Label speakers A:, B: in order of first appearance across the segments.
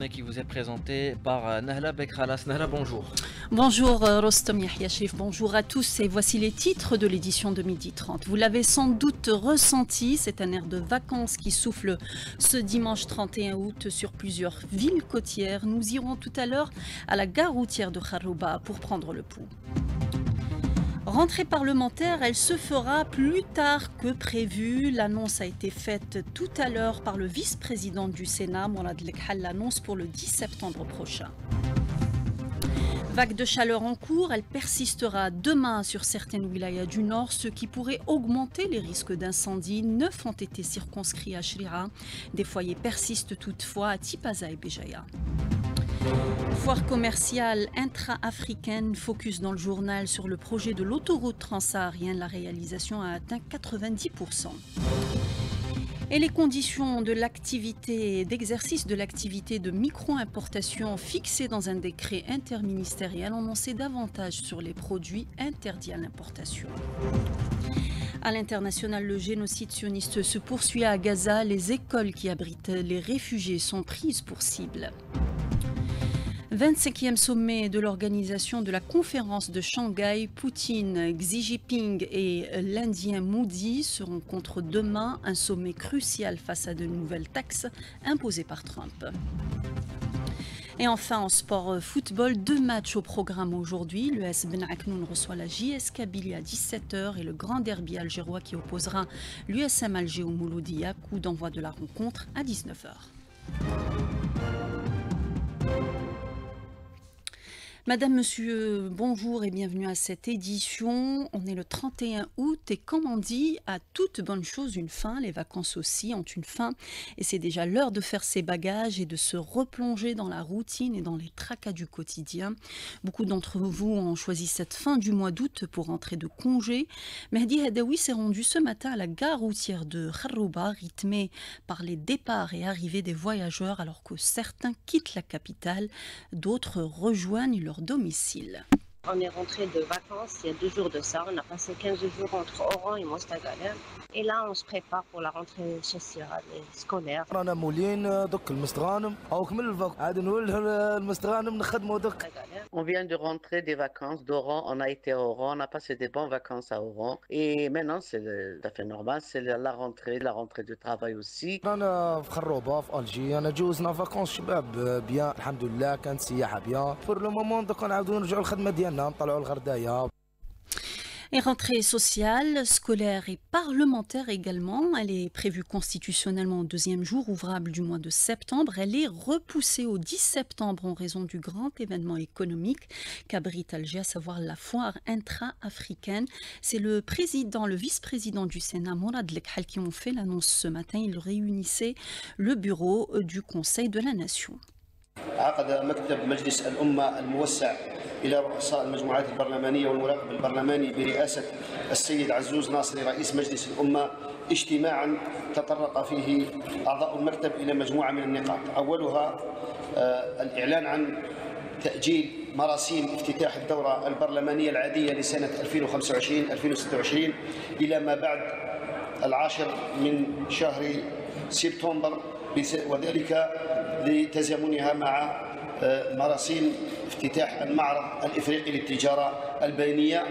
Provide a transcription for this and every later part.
A: qui vous est présenté par Nahla Bekralas. Nahla, bonjour.
B: Bonjour Rostom Yahya Chif, bonjour à tous et voici les titres de l'édition de 12h30. Vous l'avez sans doute ressenti, c'est un air de vacances qui souffle ce dimanche 31 août sur plusieurs villes côtières. Nous irons tout à l'heure à la gare routière de Kharrouba pour prendre le pouls. Rentrée parlementaire, elle se fera plus tard que prévu. L'annonce a été faite tout à l'heure par le vice-président du Sénat, Mourad Lekhal, l'annonce pour le 10 septembre prochain. Vague de chaleur en cours, elle persistera demain sur certaines wilayas du nord, ce qui pourrait augmenter les risques d'incendie. 9 ont été circonscrits à Shrira. Des foyers persistent toutefois à Tipaza et Béjaïa. Foire commerciale intra-africaine, focus dans le journal sur le projet de l'autoroute transsaharienne. La réalisation a atteint 90%. Et les conditions de l'activité, d'exercice de l'activité de micro-importation fixées dans un décret interministériel en sait davantage sur les produits interdits à l'importation. À l'international, le génocide sioniste se poursuit à Gaza. Les écoles qui abritent les réfugiés sont prises pour cible. 25e sommet de l'organisation de la conférence de Shanghai. Poutine, Xi Jinping et l'Indien Modi se rencontrent demain. Un sommet crucial face à de nouvelles taxes imposées par Trump. Et enfin, en sport football, 2 matchs au programme aujourd'hui. L'US Ben Aknoun reçoit la JS Kabylie à 17h et le grand derby algérois qui opposera l'USM Alger au Mouloudia. Coup d'envoi de la rencontre à 19h. Madame, monsieur, bonjour et bienvenue à cette édition. On est le 31 août et comme on dit, à toute bonne chose une fin. Les vacances aussi ont une fin et c'est déjà l'heure de faire ses bagages et de se replonger dans la routine et dans les tracas du quotidien. Beaucoup d'entre vous ont choisi cette fin du mois d'août pour rentrer de congé. Mehdi Hadaoui s'est rendu ce matin à la gare routière de Kharrouba, rythmée par les départs et arrivées des voyageurs alors que certains quittent la capitale, d'autres rejoignent leur domicile.
C: On est rentré de vacances il y a 2 jours de ça. On a passé 15 jours entre Oran et Mostaganem. Et là, on se prépare pour la rentrée sociale et scolaire.
D: On vient de rentrer des vacances d'Oran. On a été à Oran. On a passé des bonnes vacances à Oran. Et maintenant, c'est tout à fait normal. C'est la rentrée de travail aussi.
E: أنا في خروبة في ألجي أنا جوزنا فاكونس شباب بيان الحمد لله كانت سياحة بيان بور لو مومون دوك نعاودو نرجعو للخدمة ديالنا نطلعو للغرداية.
B: Et rentrée sociale, scolaire et parlementaire également. Elle est prévue constitutionnellement au 2e jour ouvrable du mois de septembre. Elle est repoussée au 10 septembre en raison du grand événement économique qu'abrite Alger, à savoir la foire intra-africaine. C'est le vice-président du Sénat, Mourad Lekhal, qui ont fait l'annonce ce matin. Il réunissait le bureau du Conseil de la Nation.
F: عقد مكتب مجلس الأمة الموسع إلى رؤساء المجموعات البرلمانية والمراقب البرلماني برئاسة السيد عزوز ناصري رئيس مجلس الأمة اجتماعا تطرق فيه أعضاء المكتب إلى مجموعة من النقاط. أولها الإعلان عن تأجيل مراسيم افتتاح الدورة البرلمانية العادية لسنة 2025-2026 إلى ما بعد 10 من شهر سبتمبر، وذلك لتزامنها مع مراسيم افتتاح المعرض الإفريقي للتجارة البينية.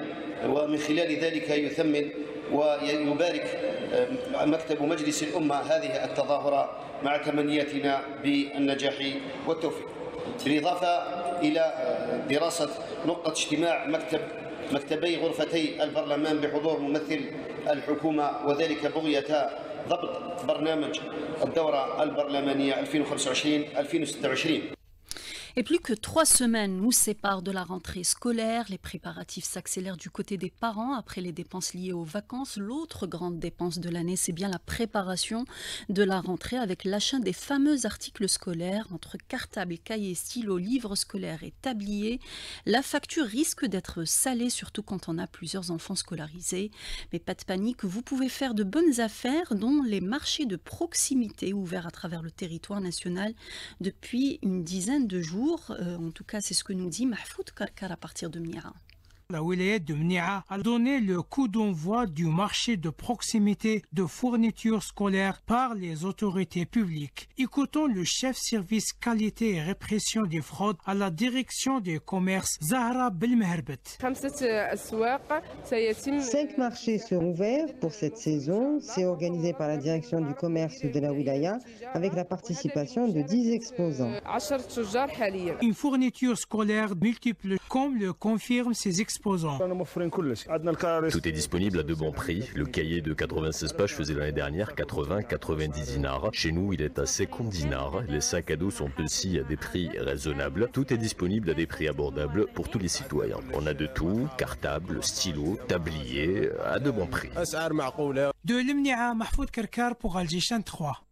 F: ومن خلال ذلك يثمن ويبارك مكتب مجلس الأمة هذه التظاهرة مع تمنياتنا بالنجاح والتوفيق. بالإضافة إلى دراسة نقطة اجتماع مكتبي غرفتي البرلمان بحضور ممثل الحكومة، وذلك بغية ضبط برنامج الدورة البرلمانية 2025-2026.
B: Et plus que 3 semaines nous séparent de la rentrée scolaire. Les préparatifs s'accélèrent du côté des parents après les dépenses liées aux vacances. L'autre grande dépense de l'année, c'est bien la préparation de la rentrée avec l'achat des fameux articles scolaires entre cartables, cahiers, stylos, livres scolaires et tabliers. La facture risque d'être salée, surtout quand on a plusieurs enfants scolarisés. Mais pas de panique, vous pouvez faire de bonnes affaires, dont les marchés de proximité ouverts à travers le territoire national depuis une dizaine de jours. En tout cas, c'est ce que nous dit Mahfoud Karkar à partir de Mira.
G: La wilaya de Mnia a donné le coup d'envoi du marché de proximité de fournitures scolaires par les autorités publiques. Écoutons le chef service qualité et répression des fraudes à la direction des commerces, Zahra Belmeherbet.
H: 5 marchés seront ouverts pour cette saison. C'est organisé par la direction du commerce de la wilaya avec la participation de 10 exposants.
G: Une fourniture scolaire multiple, comme le confirment ces exposants.
I: Tout est disponible à de bons prix. Le cahier de 96 pages faisait l'année dernière 80-90 dinars. Chez nous, il est à 50 dinars. Les sacs à dos sont aussi à des prix raisonnables. Tout est disponible à des prix abordables pour tous les citoyens. On a de tout, cartable, stylo, tablier, à de bons prix.
G: De l'Mnia, Mahfoud Karkar pour Algéchan 3.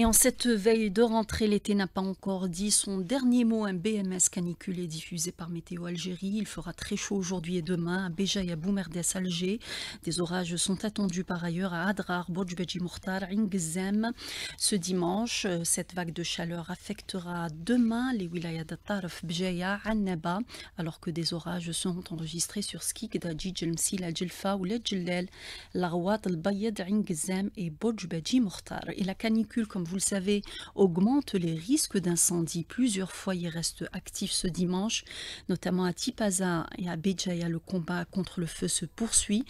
B: Et en cette veille de rentrée, l'été n'a pas encore dit son dernier mot. Un BMS canicule est diffusé par Météo Algérie. Il fera très chaud aujourd'hui et demain à Béja et à Boumerdes, Alger. Des orages sont attendus par ailleurs à Adrar, Bodj Beji Mourtar, Ingzem. Ce dimanche, cette vague de chaleur affectera demain les wilayas d'Atarf, Bjaya, Annaba, alors que des orages sont enregistrés sur Skik, Dajij, Msil, Djelfa ou Ledjellel, Larwat, Al-Bayed, Ingzem et Bodj Beji Mourtar. Et la canicule, comme vous le savez, augmente les risques d'incendie. Plusieurs foyers restent actifs ce dimanche, notamment à Tipaza et à Béjaïa. Le combat contre le feu se poursuit.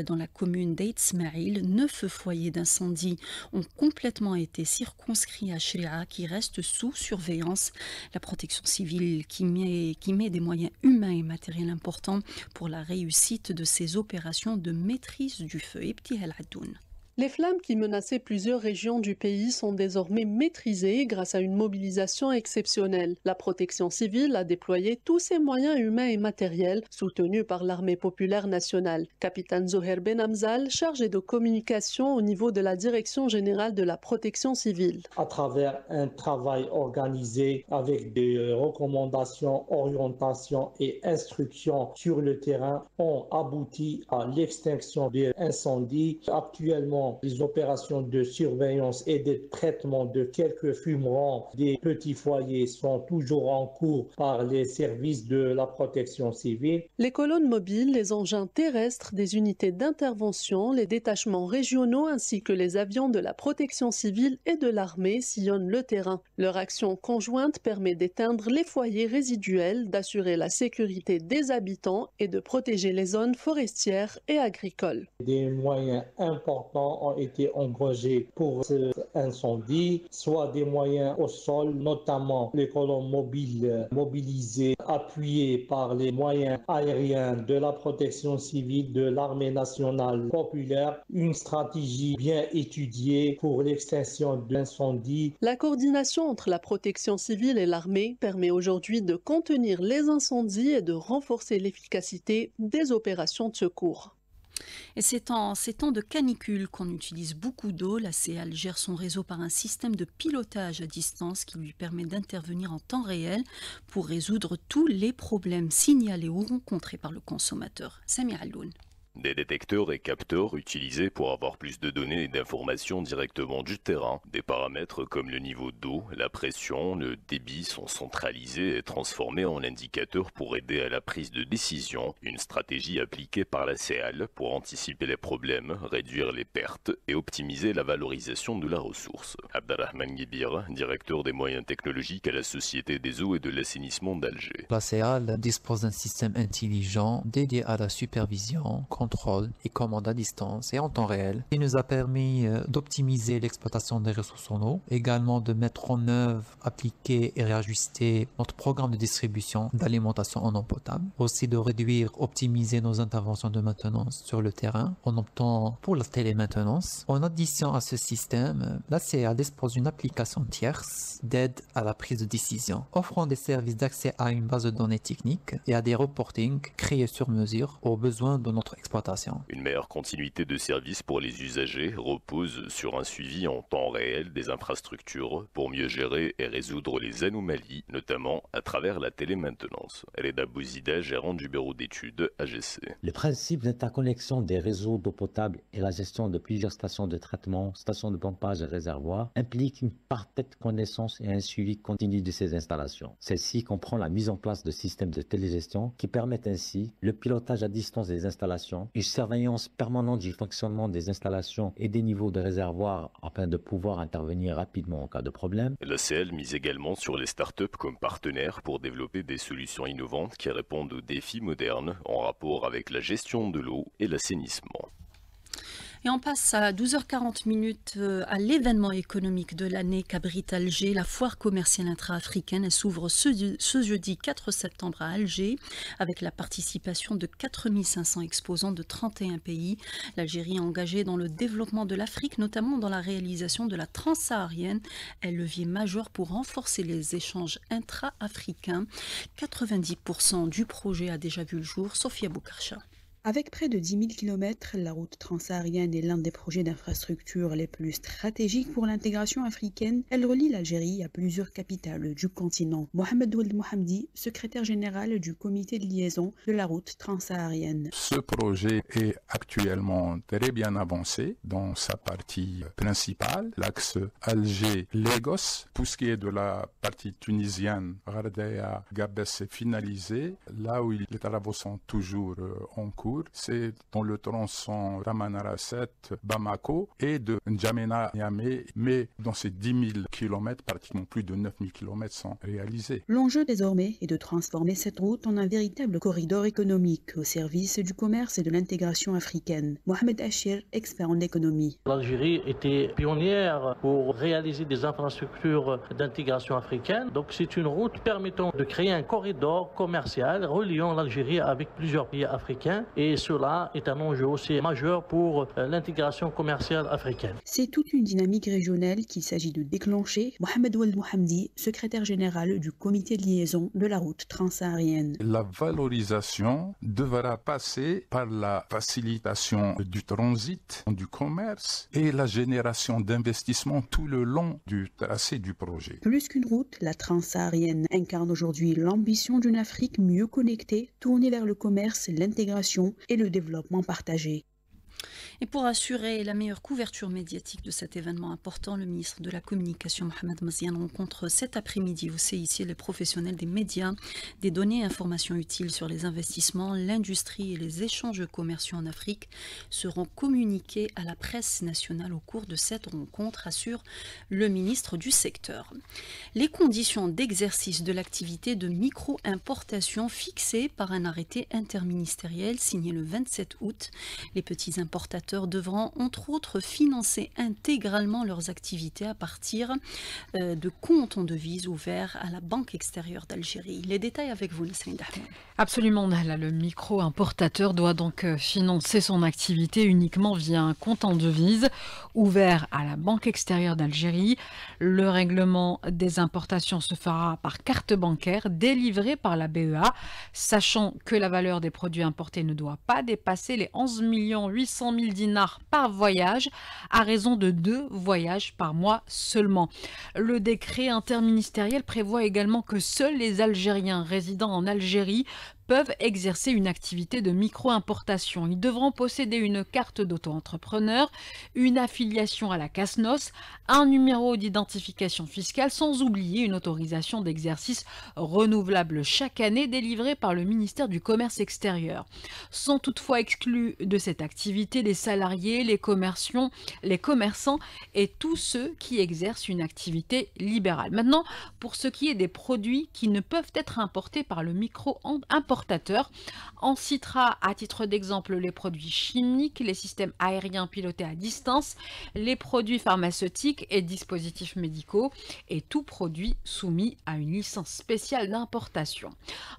B: Dans la commune d'Aït-Smaïl, 9 foyers d'incendie ont complètement été circonscrits à Shria, qui reste sous surveillance. La protection civile qui met des moyens humains et matériels importants pour la réussite de ces opérations de maîtrise du feu. Ibtihal Adoun.
J: Les flammes qui menaçaient plusieurs régions du pays sont désormais maîtrisées grâce à une mobilisation exceptionnelle. La protection civile a déployé tous ses moyens humains et matériels soutenus par l'armée populaire nationale. Capitaine Zoher Ben Hamzal, chargé de communication au niveau de la Direction générale de la protection civile.
K: À travers un travail organisé avec des recommandations, orientations et instructions sur le terrain, ont abouti à l'extinction des incendies. Actuellement, les opérations de surveillance et de traitement de quelques fumerents des petits foyers sont toujours en cours par les services de la protection civile.
J: Les colonnes mobiles, les engins terrestres, des unités d'intervention, les détachements régionaux ainsi que les avions de la protection civile et de l'armée sillonnent le terrain. Leur action conjointe permet d'éteindre les foyers résiduels, d'assurer la sécurité des habitants et de protéger les zones forestières et agricoles.
K: Des moyens importants ont été engagés pour cet incendie, soit des moyens au sol, notamment les colonnes mobiles mobilisées, appuyées par les moyens aériens de la protection civile, de l'armée nationale populaire, une stratégie bien étudiée pour l'extinction de l'incendie.
J: La coordination entre la protection civile et l'armée permet aujourd'hui de contenir les incendies et de renforcer l'efficacité des opérations de secours.
B: Et c'est en ces temps de canicule qu'on utilise beaucoup d'eau. La CEAL gère son réseau par un système de pilotage à distance qui lui permet d'intervenir en temps réel pour résoudre tous les problèmes signalés ou rencontrés par le consommateur. Samir Alloun.
I: Des détecteurs et capteurs utilisés pour avoir plus de données et d'informations directement du terrain. Des paramètres comme le niveau d'eau, la pression, le débit sont centralisés et transformés en indicateurs pour aider à la prise de décision. Une stratégie appliquée par la CEAL pour anticiper les problèmes, réduire les pertes et optimiser la valorisation de la ressource. Abderrahman Guibir, directeur des moyens technologiques à la Société des eaux et de l'assainissement d'Alger.
L: La CEAL dispose d'un système intelligent dédié à la supervision, contrôle et commande à distance et en temps réel. Il nous a permis d'optimiser l'exploitation des ressources en eau, également de mettre en œuvre, appliquer et réajuster notre programme de distribution d'alimentation en eau potable, aussi de réduire, optimiser nos interventions de maintenance sur le terrain en optant pour la télémaintenance. En addition à ce système, la CEAL dispose d'une application tierce d'aide à la prise de décision, offrant des services d'accès à une base de données techniques et à des reportings créés sur mesure aux besoins de notre exploitation. l'exploitation.
I: Une meilleure continuité de service pour les usagers repose sur un suivi en temps réel des infrastructures pour mieux gérer et résoudre les anomalies, notamment à travers la télémaintenance. Reda Bouzida, gérant du bureau d'études AGC.
M: Le principe d'interconnexion des réseaux d'eau potable et la gestion de plusieurs stations de traitement, stations de pompage et réservoirs implique une parfaite connaissance et un suivi continu de ces installations. Celle-ci comprend la mise en place de systèmes de télégestion qui permettent ainsi le pilotage à distance des installations, une surveillance permanente du fonctionnement des installations et des niveaux de réservoirs afin de pouvoir intervenir rapidement en cas de problème.
I: La CL mise également sur les startups comme partenaires pour développer des solutions innovantes qui répondent aux défis modernes en rapport avec la gestion de l'eau et l'assainissement.
B: Et on passe à 12h40 à l'événement économique de l'année qu'abrite Alger, la foire commerciale intra-africaine. Elle s'ouvre ce jeudi 4 septembre à Alger avec la participation de 4500 exposants de 31 pays. L'Algérie est engagée dans le développement de l'Afrique, notamment dans la réalisation de la transsaharienne, un levier majeur pour renforcer les échanges intra-africains. 90% du projet a déjà vu le jour. Sophia Boukarcha.
N: Avec près de 10 000 km, la route transsaharienne est l'un des projets d'infrastructure les plus stratégiques pour l'intégration africaine. Elle relie l'Algérie à plusieurs capitales du continent. Mohamed Oueld Mohamdi, secrétaire général du comité de liaison de la route transsaharienne.
O: Ce projet est actuellement très bien avancé dans sa partie principale, l'axe Alger-Lagos. Pour ce qui est de la partie tunisienne, Gardaya-Gabès est finalisé. Là où les travaux sont toujours en cours, c'est dans le tronçon Ramanara 7, Bamako et de N'Djamena Niamey, mais dans ces 10 000 km, pratiquement plus de 9 000 km sont réalisés.
N: L'enjeu désormais est de transformer cette route en un véritable corridor économique au service du commerce et de l'intégration africaine. Mohamed Achir, expert en économie.
P: L'Algérie était pionnière pour réaliser des infrastructures d'intégration africaine. Donc c'est une route permettant de créer un corridor commercial reliant l'Algérie avec plusieurs pays africains. Et cela est un enjeu aussi majeur pour l'intégration commerciale africaine.
N: C'est toute une dynamique régionale qu'il s'agit de déclencher. Mohamed Oueld Mohamdi, secrétaire général du comité de liaison de la route transsaharienne.
O: La valorisation devra passer par la facilitation du transit, du commerce et la génération d'investissements tout le long du tracé du projet.
N: Plus qu'une route, la transsaharienne incarne aujourd'hui l'ambition d'une Afrique mieux connectée, tournée vers le commerce, l'intégration et le développement partagé.
B: Et pour assurer la meilleure couverture médiatique de cet événement important, le ministre de la Communication, Mohamed Maziane, rencontre cet après-midi au CIC les professionnels des médias. Des données et informations utiles sur les investissements, l'industrie et les échanges commerciaux en Afrique seront communiquées à la presse nationale au cours de cette rencontre, assure le ministre du secteur. Les conditions d'exercice de l'activité de micro-importation fixées par un arrêté interministériel signé le 27 août. Les petits importateurs devront entre autres financer intégralement leurs activités à partir de comptes en devises ouverts à la Banque extérieure d'Algérie. Les détails avec vous, Nasrine Dahman.
Q: Absolument, Nahla. Le micro-importateur doit donc financer son activité uniquement via un compte en devises ouvert à la Banque extérieure d'Algérie. Le règlement des importations se fera par carte bancaire délivrée par la BEA, sachant que la valeur des produits importés ne doit pas dépasser les 11 800 000 dinars par voyage, à raison de 2 voyages par mois seulement. Le décret interministériel prévoit également que seuls les Algériens résidant en Algérie peuvent exercer une activité de micro-importation. Ils devront posséder une carte d'auto-entrepreneur, une affiliation à la CASNOS, un numéro d'identification fiscale, sans oublier une autorisation d'exercice renouvelable chaque année délivrée par le ministère du Commerce extérieur. Sont toutefois exclus de cette activité les salariés, les commerçants et tous ceux qui exercent une activité libérale. Maintenant, pour ce qui est des produits qui ne peuvent être importés par le micro-importateur, on citera à titre d'exemple les produits chimiques, les systèmes aériens pilotés à distance, les produits pharmaceutiques et dispositifs médicaux et tout produit soumis à une licence spéciale d'importation.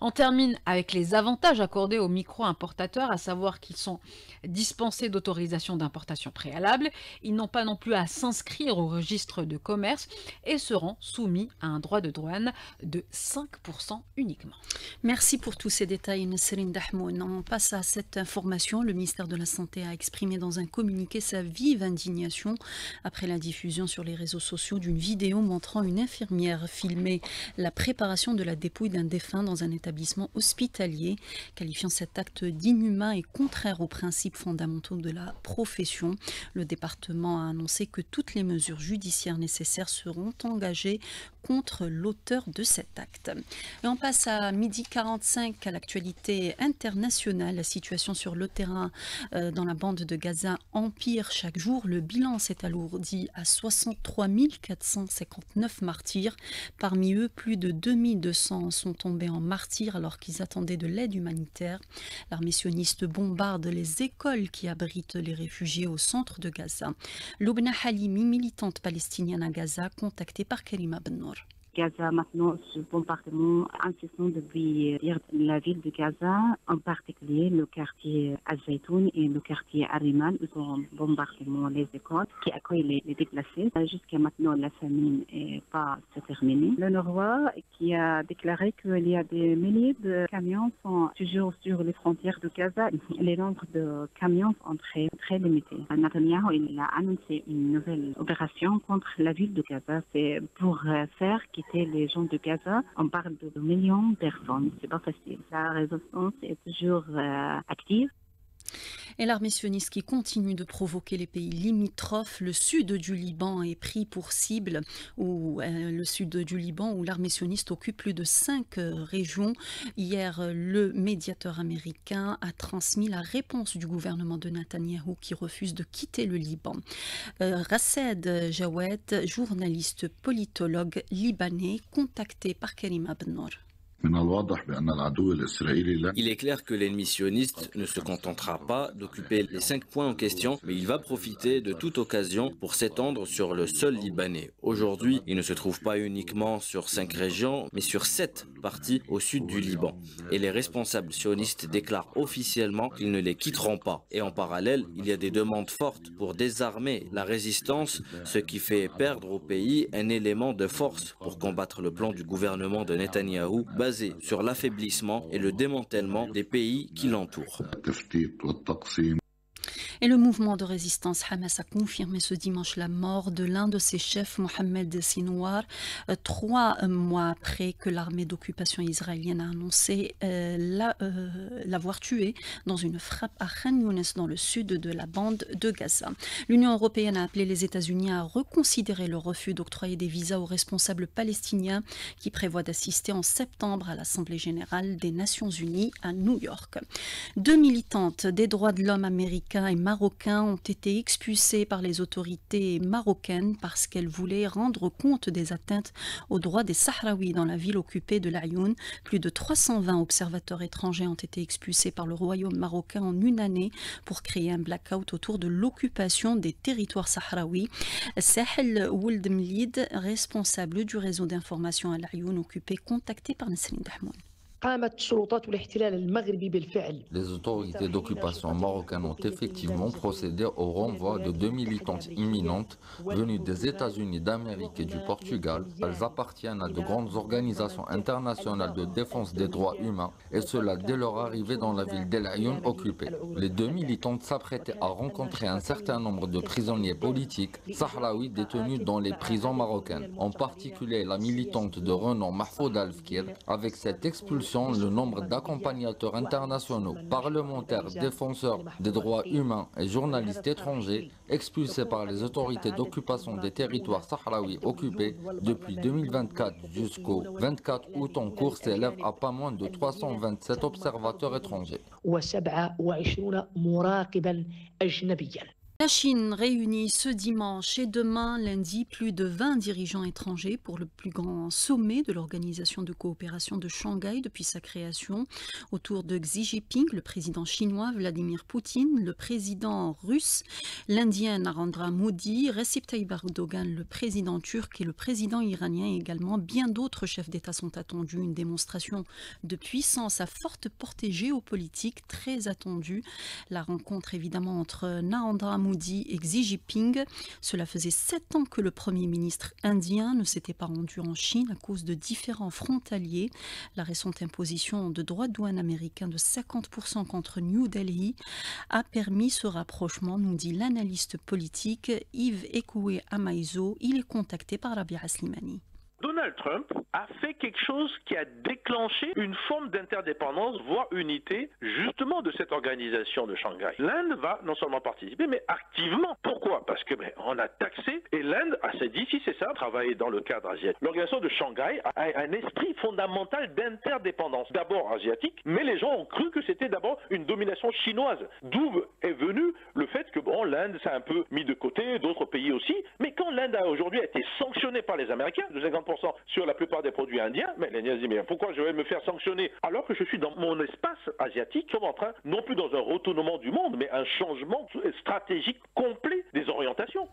Q: On termine avec les avantages accordés aux micro-importateurs, à savoir qu'ils sont dispensés d'autorisation d'importation préalable, ils n'ont pas non plus à s'inscrire au registre de commerce et seront soumis à un droit de douane de 5% uniquement.
B: Merci pour tous ces détails, Nasrine Dahmoun. On passe à cette information. Le ministère de la Santé a exprimé dans un communiqué sa vive indignation après la diffusion sur les réseaux sociaux d'une vidéo montrant une infirmière filmer la préparation de la dépouille d'un défunt dans un établissement hospitalier, qualifiant cet acte d'inhumain et contraire aux principes fondamentaux de la profession. Le département a annoncé que toutes les mesures judiciaires nécessaires seront engagées contre l'auteur de cet acte. Et on passe à 12h45 à l'actualité internationale. La situation sur le terrain dans la bande de Gaza empire chaque jour. Le bilan s'est alourdi à 63 459 martyrs. Parmi eux, plus de 2200 sont tombés en martyrs alors qu'ils attendaient de l'aide humanitaire. L'armée sioniste bombarde les écoles qui abritent les réfugiés au centre de Gaza. Loubna Halimi, militante palestinienne à Gaza, contactée par Karima Bennour.
R: Gaza, maintenant, ce bombardement incessant depuis la ville de Gaza, en particulier le quartier Al-Zaytoun et le quartier Arimal, où sont bombardement les écoles qui accueillent les déplacés. Jusqu'à maintenant, la famine n'est pas terminée. Le Norrois qui a déclaré qu'il y a des milliers de camions sont toujours sur les frontières de Gaza. Les nombres de camions sont très limités. Netanyahu, il a annoncé une nouvelle opération contre la ville de Gaza. C'est pour faire quitter les gens de Gaza. On parle de millions de personnes. C'est pas facile. La résistance est toujours active.
B: Et l'armée sioniste qui continue de provoquer les pays limitrophes, le sud du Liban est pris pour cible, le sud du Liban où l'armée sioniste occupe plus de 5 régions. Hier, le médiateur américain a transmis la réponse du gouvernement de Netanyahou qui refuse de quitter le Liban. Rassed Jawed, journaliste politologue libanais, contacté par Karima Bennour.
S: Il est clair que l'ennemi sioniste ne se contentera pas d'occuper les 5 points en question, mais il va profiter de toute occasion pour s'étendre sur le sol libanais. Aujourd'hui, il ne se trouve pas uniquement sur 5 régions, mais sur 7 parties au sud du Liban. Et les responsables sionistes déclarent officiellement qu'ils ne les quitteront pas. Et en parallèle, il y a des demandes fortes pour désarmer la résistance, ce qui fait perdre au pays un élément de force pour combattre le plan du gouvernement de Netanyahou, basé sur l'affaiblissement et le démantèlement des pays qui l'entourent.
B: Et le mouvement de résistance Hamas a confirmé ce dimanche la mort de l'un de ses chefs, Mohamed Sinwar, 3 mois après que l'armée d'occupation israélienne a annoncé l'avoir tué dans une frappe à Khan Younes dans le sud de la bande de Gaza. L'Union européenne a appelé les États-Unis à reconsidérer le refus d'octroyer des visas aux responsables palestiniens qui prévoient d'assister en septembre à l'Assemblée générale des Nations unies à New York. 2 militantes des droits de l'homme américains et marocains ont été expulsés par les autorités marocaines parce qu'elles voulaient rendre compte des atteintes aux droits des Sahraouis dans la ville occupée de l'Aïoun. Plus de 320 observateurs étrangers ont été expulsés par le royaume marocain en une année pour créer un blackout autour de l'occupation des territoires sahraouis. Sahel Ould Mlid, responsable du réseau d'information à l'Aïoun occupé, contacté par Nasrine Dahmoun.
T: Les autorités d'occupation marocaines ont effectivement procédé au renvoi de 2 militantes imminentes venues des États-Unis d'Amérique et du Portugal. Elles appartiennent à de grandes organisations internationales de défense des droits humains, et cela dès leur arrivée dans la ville d'El Ayoun occupée. Les 2 militantes s'apprêtaient à rencontrer un certain nombre de prisonniers politiques sahraouis détenus dans les prisons marocaines, en particulier la militante de renom Mahfoud Al-Fkir. Avec cette expulsion, le nombre d'accompagnateurs internationaux, parlementaires, défenseurs des droits humains et journalistes étrangers expulsés par les autorités d'occupation des territoires sahraouis occupés depuis 2024 jusqu'au 24 août en cours s'élève à pas moins de 327 observateurs étrangers.
B: La Chine réunit ce dimanche et demain, lundi, plus de 20 dirigeants étrangers pour le plus grand sommet de l'Organisation de coopération de Shanghai depuis sa création, autour de Xi Jinping, le président chinois, Vladimir Poutine, le président russe, l'Indien Narendra Modi, Recep Tayyip Erdogan, le président turc et le président iranien et également bien d'autres chefs d'État sont attendus. Une démonstration de puissance à forte portée géopolitique très attendue. La rencontre évidemment entre Narendra Modi Modi et Xi Jinping. Cela faisait 7 ans que le Premier ministre indien ne s'était pas rendu en Chine à cause de différends frontaliers. La récente imposition de droits de douane américains de 50% contre New Delhi a permis ce rapprochement, nous dit l'analyste politique Yves Ekoué Amaïzo. Il est contacté par Rabia Slimani.
U: Donald Trump a fait quelque chose qui a déclenché une forme d'interdépendance, voire unité, justement de cette organisation de Shanghai. L'Inde va non seulement participer, mais activement. Pourquoi? Parce que on a taxé, et l'Inde s'est dit, si c'est ça, travailler dans le cadre asiatique. L'organisation de Shanghai a un esprit fondamental d'interdépendance, d'abord asiatique, mais les gens ont cru que c'était d'abord une domination chinoise. D'où est venu le fait que l'Inde s'est un peu mis de côté, d'autres pays aussi, mais quand l'Inde a aujourd'hui été sanctionnée par les Américains, de 50% sur la plupart des produits indiens, mais les disent, mais pourquoi je vais me faire sanctionner alors que je suis dans mon espace asiatique, nous sommes en train, non plus dans un retournement du monde, mais un changement stratégique complet des orientations.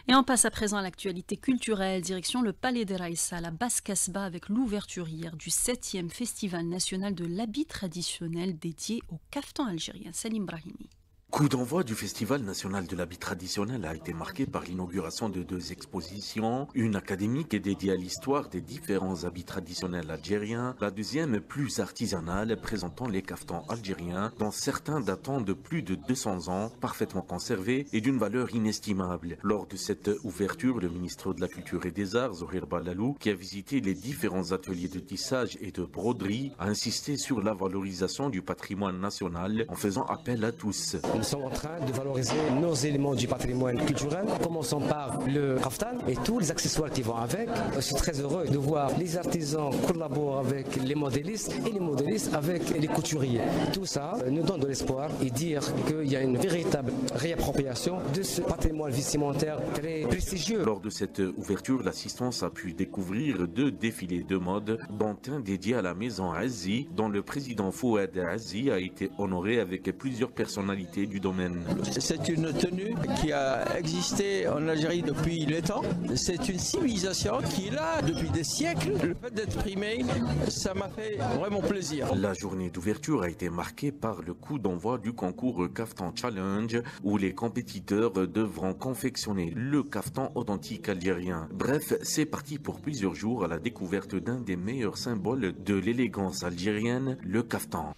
B: Et on passe à présent à l'actualité culturelle, direction le Palais des Raïssa, la Basse-Casbah, avec l'ouverture hier du 7e Festival national de l'habit traditionnel dédié au kaftan algérien. Salim Brahimi.
V: Coup d'envoi du Festival national de l'habit traditionnel a été marqué par l'inauguration de 2 expositions, une académique dédiée à l'histoire des différents habits traditionnels algériens, la deuxième plus artisanale présentant les caftans algériens, dont certains datant de plus de 200 ans, parfaitement conservés et d'une valeur inestimable. Lors de cette ouverture, le ministre de la Culture et des Arts, Zohir Balalou, qui a visité les différents ateliers de tissage et de broderie, a insisté sur la valorisation du patrimoine national en faisant appel à tous.
W: Nous sommes en train de valoriser nos éléments du patrimoine culturel, en commençant par le kaftan et tous les accessoires qui vont avec. Je suis très heureux de voir les artisans collaborer avec les modélistes et les modélistes avec les couturiers. Tout ça nous donne de l'espoir et dire qu'il y a une véritable réappropriation de ce patrimoine vestimentaire très prestigieux.
V: Lors de cette ouverture, l'assistance a pu découvrir 2 défilés de mode, dont un dédié à la maison Azzi, dont le président Fouad Azzi a été honoré avec plusieurs personnalités du domaine.
X: C'est une tenue qui a existé en Algérie depuis le temps. C'est une civilisation qui est là depuis des siècles. Le fait d'être primé, ça m'a fait vraiment plaisir.
V: La journée d'ouverture a été marquée par le coup d'envoi du concours Kaftan Challenge, où les compétiteurs devront confectionner le kaftan authentique algérien. Bref, c'est parti pour plusieurs jours à la découverte d'un des meilleurs symboles de l'élégance algérienne, le kaftan.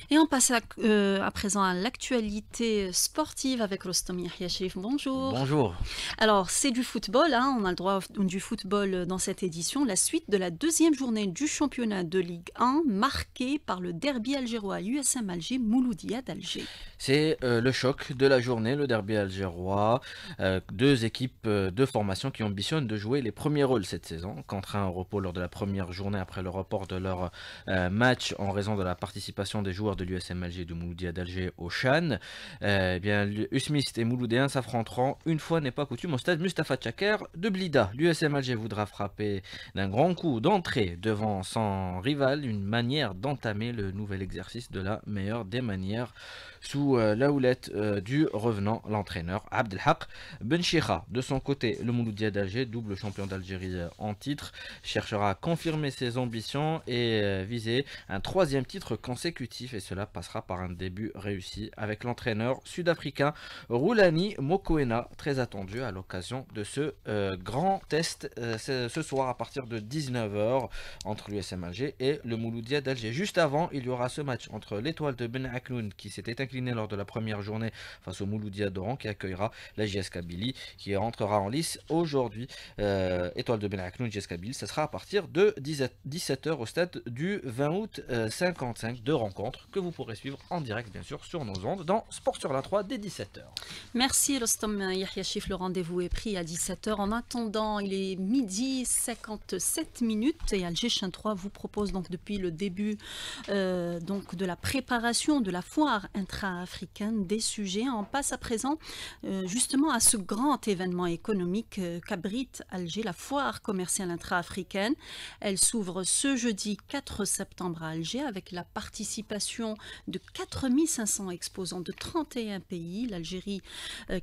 B: Et on passe à présent à l'actualité sportive avec Rostom Yahya Sherif. Bonjour.
A: Bonjour.
B: Alors, c'est du football, on a le droit du football dans cette édition. La suite de la 2e journée du championnat de Ligue 1, marquée par le derby algérois USM Alger Mouloudia d'Alger.
A: C'est le choc de la journée, le derby algérois. 2 équipes de formation qui ambitionnent de jouer les premiers rôles cette saison. Contraints au repos lors de la première journée après le report de leur match en raison de la participation des joueurs de l'USM Alger de Mouloudia d'Alger au Chan. Usmist et Mouloudéens s'affronteront, une fois n'est pas coutume, au stade Mustafa Tchaker de Blida. L'USM Alger voudra frapper d'un grand coup d'entrée devant son rival, une manière d'entamer le nouvel exercice de la meilleure des manières sous la houlette du revenant, l'entraîneur Abdelhak Benchikha. De son côté, le Mouloudia d'Alger, double champion d'Algérie en titre, cherchera à confirmer ses ambitions et viser un 3e titre consécutif, et cela passera par un début réussi avec l'entraîneur sud-africain Roulani Mokoena, très attendu à l'occasion de ce grand test ce soir à partir de 19h entre l'USM Alger et le Mouloudia d'Alger. Juste avant, il y aura ce match entre l'étoile de Ben Aknoun qui s'était incliné lors de la première journée face au Mouloudia d'Oran, qui accueillera la JS Kabylie qui rentrera en lice aujourd'hui. Étoile de Ben Aknoun, JS Kabylie, ce sera à partir de 17h au stade du 20 août 55. 2 rencontres que vous pourrez suivre en direct bien sûr sur nos ondes dans Sport sur la 3 dès 17h.
B: Merci Rostom Yahya Sherif, le rendez-vous est pris à 17h. En attendant, il est midi 57 minutes et Alger Chin 3 vous propose donc depuis le début donc de la préparation de la foire intra-africaine des sujets. On passe à présent justement à ce grand événement économique qu'abrite Alger, la foire commerciale intra-africaine. Elle s'ouvre ce jeudi 4 septembre à Alger avec la participation participation de 4500 exposants de 31 pays. L'Algérie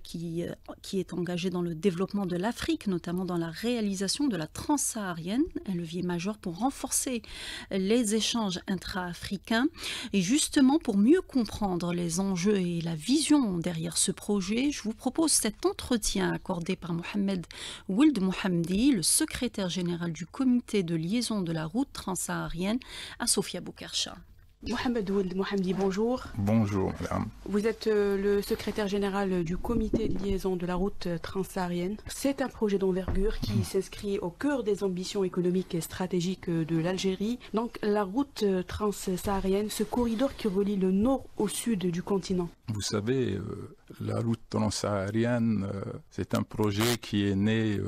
B: qui est engagée dans le développement de l'Afrique, notamment dans la réalisation de la transsaharienne, un levier majeur pour renforcer les échanges intra-africains. Et justement, pour mieux comprendre les enjeux et la vision derrière ce projet, je vous propose cet entretien accordé par Mohamed Ould Mohamdi, le secrétaire général du comité de liaison de la route transsaharienne, à Sofia Boukarcha.
N: Mohamed Ould Mohamdi, bonjour.
O: Bonjour, madame.
N: Vous êtes le secrétaire général du comité de liaison de la route transsaharienne. C'est un projet d'envergure qui s'inscrit au cœur des ambitions économiques et stratégiques de l'Algérie. Donc la route transsaharienne, ce corridor qui relie le nord au sud du continent.
O: Vous savez, la route transsaharienne, c'est un projet qui est né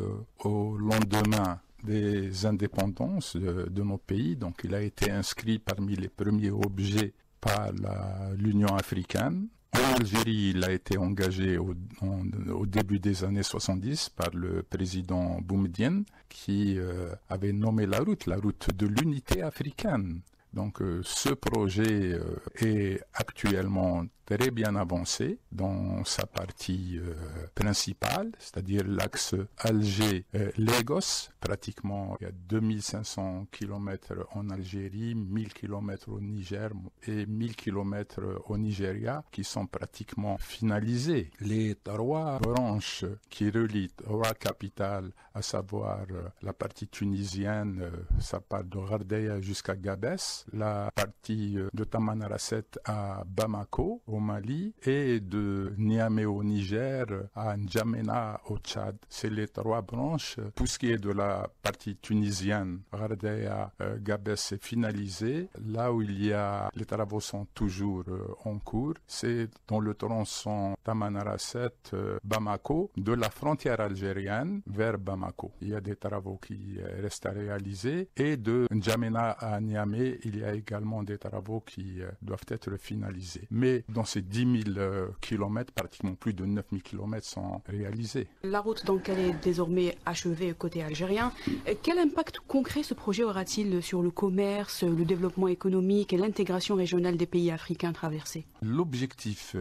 O: au lendemain des indépendances de nos pays. Donc il a été inscrit parmi les premiers objets par l'Union africaine. En Algérie, il a été engagé au début des années 70 par le président Boumedienne qui avait nommé la route de l'unité africaine. Donc ce projet est actuellement très bien avancé dans sa partie principale, c'est-à-dire l'axe Alger-Lagos. Pratiquement, il y a 2500 km en Algérie, 1000 km au Niger et 1000 km au Nigeria qui sont pratiquement finalisés. Les trois branches qui relient trois capitales, à savoir la partie tunisienne, ça part de Ghardeia jusqu'à Gabès, la partie de Tamanrasset à Bamako, au Mali, et de Niamey au Niger à N'Djamena au Tchad. C'est les trois branches. Pour ce qui est de la partie tunisienne, Ghardeia, Gabès est finalisé. Là où les travaux sont toujours en cours, c'est dans le tronçon Tamanrasset, Bamako, de la frontière algérienne vers Bamako. Il y a des travaux qui restent à réaliser. Et de N'Djamena à Niamey, il y a également des travaux qui doivent être finalisés. Mais dans ces 10 000 km, pratiquement plus de 9 000 km sont réalisés.
N: La route, donc, elle est désormais achevée côté algérien. Quel impact concret ce projet aura-t-il sur le commerce, le développement économique et l'intégration régionale des pays africains traversés?
O: L'objectif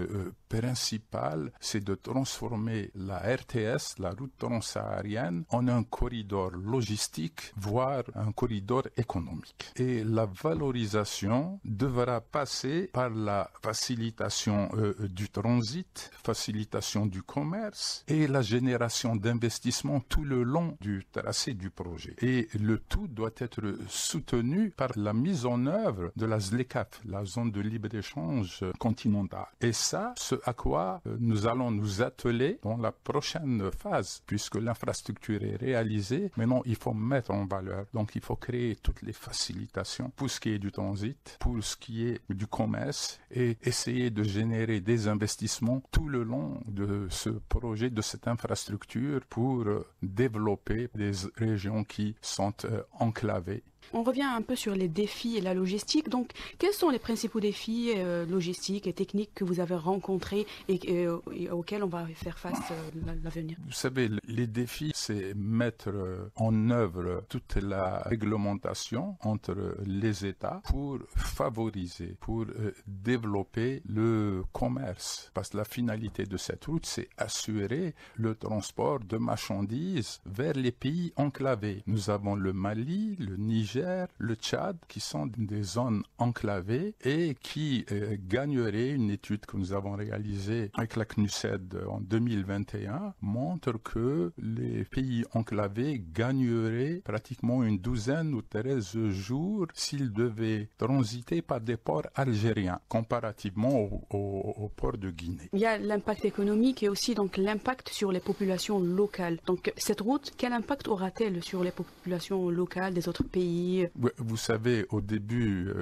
O: principal, c'est de transformer la RTS, la route transsaharienne, en un corridor logistique, voire un corridor économique. Et la valorisation devra passer par la facilitation du transit, facilitation du commerce et la génération d'investissements tout le long du tracé du projet. Et le tout doit être soutenu par la mise en œuvre de la ZLECAf, la zone de libre-échange continentale. Et ça, ce à quoi nous allons nous atteler dans la prochaine phase, puisque l'infrastructure est réalisée. Maintenant, il faut mettre en valeur. Donc, il faut créer toutes les facilitations pour ce qui est du transit, pour ce qui est du commerce, et essayer de générer des investissements tout le long de ce projet, de cette infrastructure, pour développer des régions qui sont enclavées.
N: On revient un peu sur les défis et la logistique. Donc, quels sont les principaux défis logistiques et techniques que vous avez rencontrés et auxquels on va faire face à l'avenir?
O: Vous savez, les défis, c'est mettre en œuvre toute la réglementation entre les États pour favoriser, pour développer le commerce. Parce que la finalité de cette route, c'est assurer le transport de marchandises vers les pays enclavés. Nous avons le Mali, le Niger, le Tchad, qui sont des zones enclavées et qui gagneraient. Une étude que nous avons réalisée avec la CNUSED en 2021 montre que les pays enclavés gagneraient pratiquement une douzaine ou 13 jours s'ils devaient transiter par des ports algériens comparativement au port de Guinée.
N: Il y a l'impact économique et aussi donc l'impact sur les populations locales. Donc cette route, quel impact aura-t-elle sur les populations locales des autres pays?
O: Vous savez, au début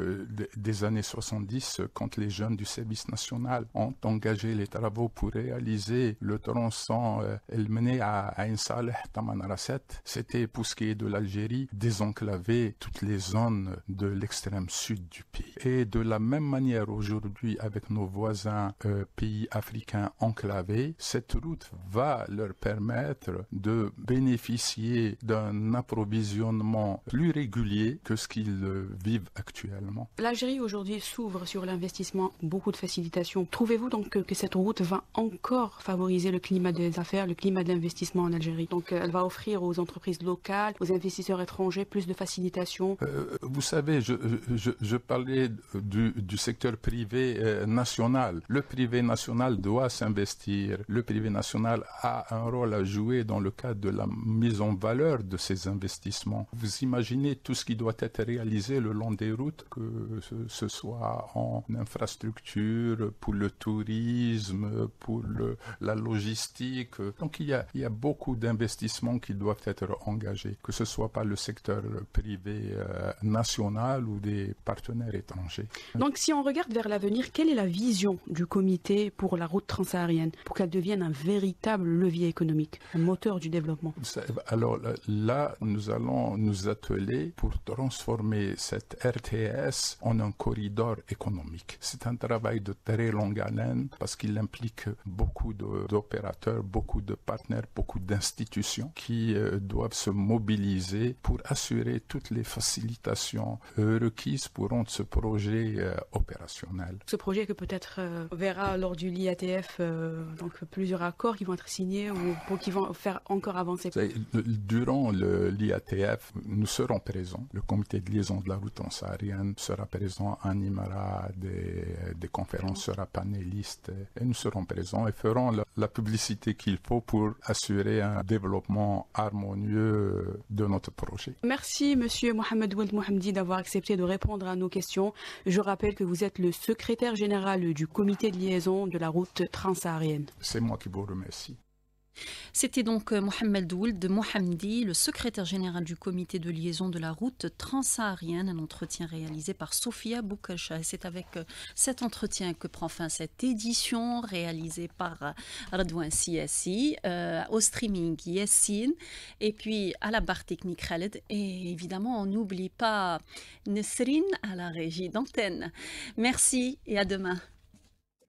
O: des années 70, quand les jeunes du service national ont engagé les travaux pour réaliser le tronçon El Mene à Ain Saleh, Tamanrasset, c'était pour ce qui est de l'Algérie, désenclaver toutes les zones de l'extrême sud du pays. Et de la même manière aujourd'hui avec nos voisins pays africains enclavés, cette route va leur permettre de bénéficier d'un approvisionnement plus régulier particulier que ce qu'ils vivent actuellement.
N: L'Algérie aujourd'hui s'ouvre sur l'investissement, beaucoup de facilitations. Trouvez-vous donc que cette route va encore favoriser le climat des affaires, le climat d'investissement en Algérie? Donc elle va offrir aux entreprises locales, aux investisseurs étrangers plus de facilitations?
O: Vous savez, je parlais du secteur privé national. Le privé national doit s'investir. Le privé national a un rôle à jouer dans le cadre de la mise en valeur de ces investissements. Vous imaginez tout ce qui doit être réalisé le long des routes, que ce soit en infrastructure, pour le tourisme, pour la logistique. Donc il y a beaucoup d'investissements qui doivent être engagés, que ce soit par le secteur privé national ou des partenaires étrangers.
N: Donc si on regarde vers l'avenir, quelle est la vision du comité pour la route transsaharienne pour qu'elle devienne un véritable levier économique, un moteur du développement?
O: Alors là, nous allons nous atteler pour transformer cette RTS en un corridor économique. C'est un travail de très longue haleine parce qu'il implique beaucoup d'opérateurs, beaucoup de partenaires, beaucoup d'institutions qui doivent se mobiliser pour assurer toutes les facilitations requises pour rendre ce projet opérationnel.
N: Ce projet que peut-être verra lors du LIATF donc plusieurs accords qui vont être signés ou qui vont faire encore avancer.
O: Durant le LIATF, nous serons présents. Le comité de liaison de la route transsaharienne sera présent, animera des conférences, sera panéliste et nous serons présents et ferons la publicité qu'il faut pour assurer un développement harmonieux de notre projet.
N: Merci Monsieur Mohamed Ould Mohamdi d'avoir accepté de répondre à nos questions. Je rappelle que vous êtes le secrétaire général du comité de liaison de la route transsaharienne.
O: C'est moi qui vous remercie.
B: C'était donc Mohamed Ould Mohamdi, le secrétaire général du comité de liaison de la route transsaharienne, un entretien réalisé par Sophia Boukasha. Et c'est avec cet entretien que prend fin cette édition réalisée par Radouan Siassi, au streaming Yassine, et puis à la barre technique Khaled. Et évidemment, on n'oublie pas Nesrine à la régie d'antenne. Merci et à demain.